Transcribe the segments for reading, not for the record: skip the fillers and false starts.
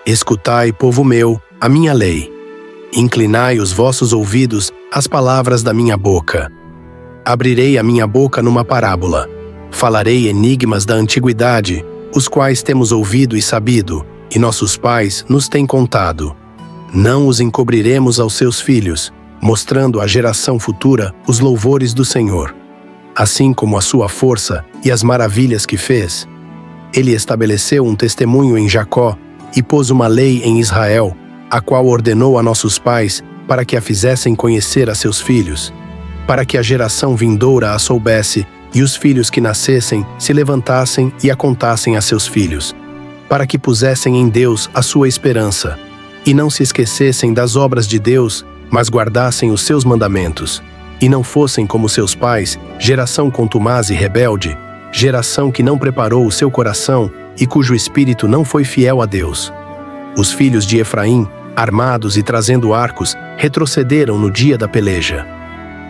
Escutai, povo meu, a minha lei. Inclinai os vossos ouvidos às palavras da minha boca. Abrirei a minha boca numa parábola. Falarei enigmas da antiguidade, os quais temos ouvido e sabido, e nossos pais nos têm contado. Não os encobriremos aos seus filhos, mostrando à geração futura os louvores do Senhor. Assim como a sua força e as maravilhas que fez. Ele estabeleceu um testemunho em Jacó e pôs uma lei em Israel, a qual ordenou a nossos pais para que a fizessem conhecer a seus filhos, para que a geração vindoura a soubesse e os filhos que nascessem se levantassem e a contassem a seus filhos, para que pusessem em Deus a sua esperança, e não se esquecessem das obras de Deus, mas guardassem os seus mandamentos, e não fossem como seus pais, geração contumaz e rebelde, geração que não preparou o seu coração e cujo espírito não foi fiel a Deus. Os filhos de Efraim, armados e trazendo arcos, retrocederam no dia da peleja.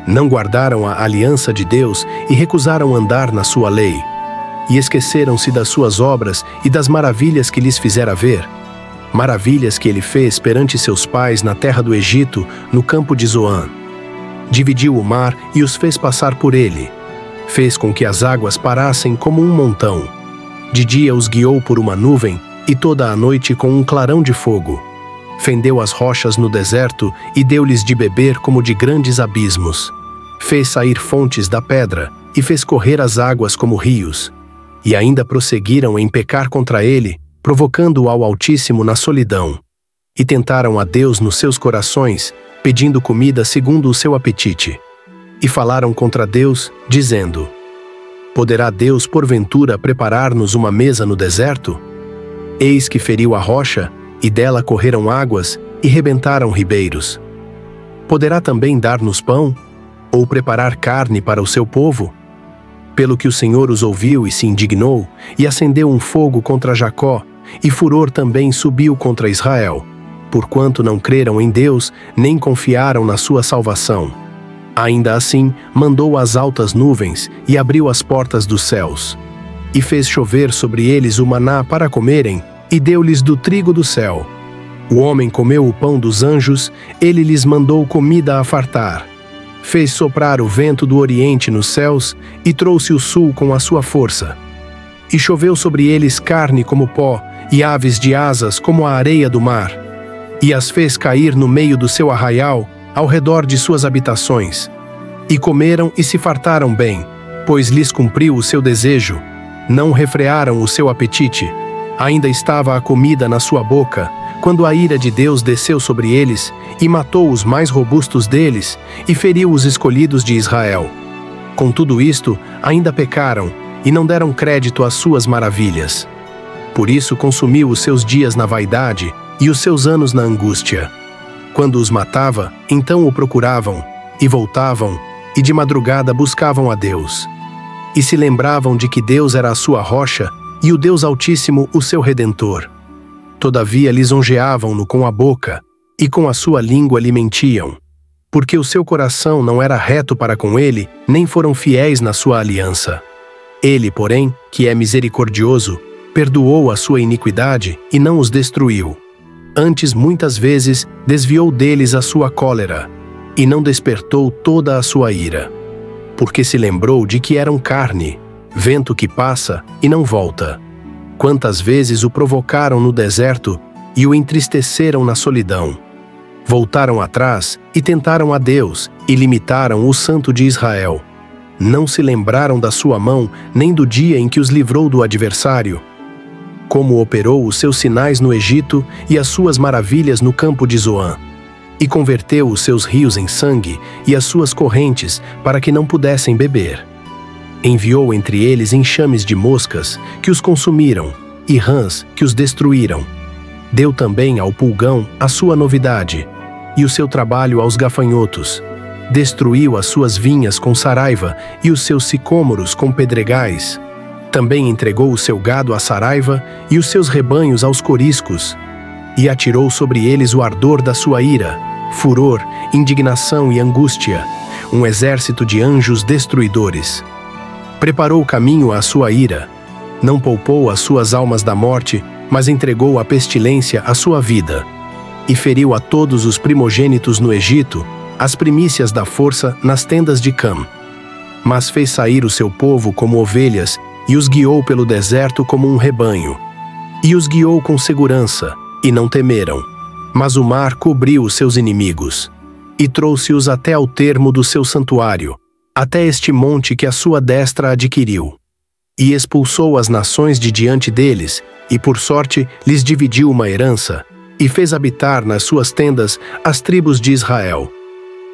Não guardaram a aliança de Deus e recusaram andar na sua lei. E esqueceram-se das suas obras e das maravilhas que lhes fizera ver. Maravilhas que ele fez perante seus pais na terra do Egito, no campo de Zoan. Dividiu o mar e os fez passar por ele. Fez com que as águas parassem como um montão. De dia os guiou por uma nuvem e toda a noite com um clarão de fogo. Fendeu as rochas no deserto e deu-lhes de beber como de grandes abismos. Fez sair fontes da pedra e fez correr as águas como rios. E ainda prosseguiram em pecar contra ele, provocando-o ao Altíssimo na solidão. E tentaram a Deus nos seus corações, pedindo comida segundo o seu apetite. E falaram contra Deus, dizendo: Poderá Deus porventura preparar-nos uma mesa no deserto? Eis que feriu a rocha, e dela correram águas, e rebentaram ribeiros. Poderá também dar-nos pão? Ou preparar carne para o seu povo? Pelo que o Senhor os ouviu e se indignou, e acendeu um fogo contra Jacó, e furor também subiu contra Israel, porquanto não creram em Deus, nem confiaram na sua salvação. Ainda assim, mandou as altas nuvens, e abriu as portas dos céus. E fez chover sobre eles o maná para comerem, e deu-lhes do trigo do céu. O homem comeu o pão dos anjos, ele lhes mandou comida a fartar. Fez soprar o vento do oriente nos céus, e trouxe o sul com a sua força. E choveu sobre eles carne como pó, e aves de asas como a areia do mar. E as fez cair no meio do seu arraial, ao redor de suas habitações. E comeram e se fartaram bem, pois lhes cumpriu o seu desejo. Não refrearam o seu apetite. Ainda estava a comida na sua boca, quando a ira de Deus desceu sobre eles, e matou os mais robustos deles, e feriu os escolhidos de Israel. Com tudo isto, ainda pecaram, e não deram crédito às suas maravilhas. Por isso consumiu os seus dias na vaidade, e os seus anos na angústia. Quando os matava, então o procuravam, e voltavam, e de madrugada buscavam a Deus. E se lembravam de que Deus era a sua rocha, e o Deus Altíssimo o seu Redentor. Todavia lisonjeavam-no com a boca, e com a sua língua lhe mentiam, porque o seu coração não era reto para com ele, nem foram fiéis na sua aliança. Ele, porém, que é misericordioso, perdoou a sua iniquidade e não os destruiu. Antes, muitas vezes, desviou deles a sua cólera, e não despertou toda a sua ira. Porque se lembrou de que eram carne, vento que passa e não volta. Quantas vezes o provocaram no deserto e o entristeceram na solidão. Voltaram atrás e tentaram a Deus e limitaram o Santo de Israel. Não se lembraram da sua mão nem do dia em que os livrou do adversário. Como operou os seus sinais no Egito e as suas maravilhas no campo de Zoan. E converteu os seus rios em sangue e as suas correntes para que não pudessem beber. Enviou entre eles enxames de moscas que os consumiram e rãs que os destruíram. Deu também ao pulgão a sua novidade e o seu trabalho aos gafanhotos. Destruiu as suas vinhas com saraiva e os seus sicômoros com pedregais. Também entregou o seu gado à saraiva e os seus rebanhos aos coriscos. E atirou sobre eles o ardor da sua ira, furor, indignação e angústia, um exército de anjos destruidores. Preparou o caminho à sua ira, Não poupou as suas almas da morte, mas entregou à pestilência a sua vida. E feriu a todos os primogênitos no Egito, as primícias da força nas tendas de Cam. Mas fez sair o seu povo como ovelhas e os guiou pelo deserto como um rebanho. E os guiou com segurança, e não temeram. Mas o mar cobriu os seus inimigos, e trouxe-os até ao termo do seu santuário, até este monte que a sua destra adquiriu. E expulsou as nações de diante deles, e por sorte lhes dividiu uma herança, e fez habitar nas suas tendas as tribos de Israel.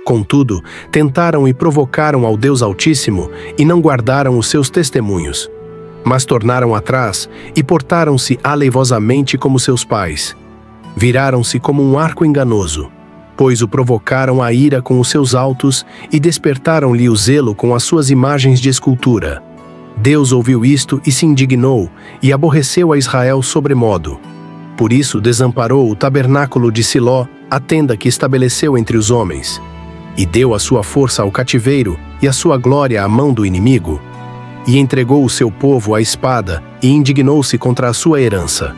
Contudo, tentaram e provocaram ao Deus Altíssimo, e não guardaram os seus testemunhos. Mas tornaram atrás, e portaram-se aleivosamente como seus pais. Viraram-se como um arco enganoso, pois o provocaram a ira com os seus altos, e despertaram-lhe o zelo com as suas imagens de escultura. Deus ouviu isto e se indignou, e aborreceu a Israel sobremodo. Por isso desamparou o tabernáculo de Siló, a tenda que estabeleceu entre os homens. E deu a sua força ao cativeiro, e a sua glória à mão do inimigo. E entregou o seu povo à espada, e indignou-se contra a sua herança.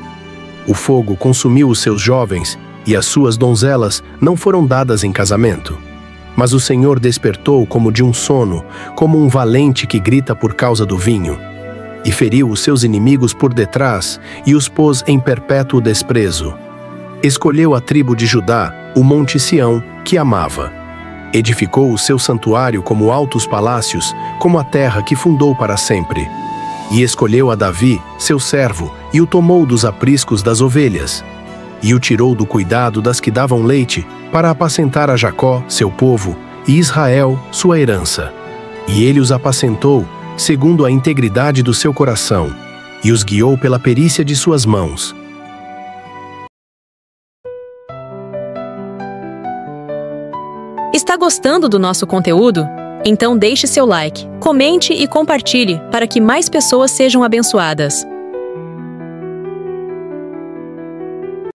O fogo consumiu os seus jovens, e as suas donzelas não foram dadas em casamento. Mas o Senhor despertou como de um sono, como um valente que grita por causa do vinho. E feriu os seus inimigos por detrás, e os pôs em perpétuo desprezo. Escolheu a tribo de Judá, o monte Sião, que amava. Edificou o seu santuário como altos palácios, como a terra que fundou para sempre. E escolheu a Davi, seu servo, e o tomou dos apriscos das ovelhas. E o tirou do cuidado das que davam leite, para apacentar a Jacó, seu povo, e Israel, sua herança. E ele os apacentou, segundo a integridade do seu coração, e os guiou pela perícia de suas mãos. Está gostando do nosso conteúdo? Então deixe seu like, comente e compartilhe para que mais pessoas sejam abençoadas.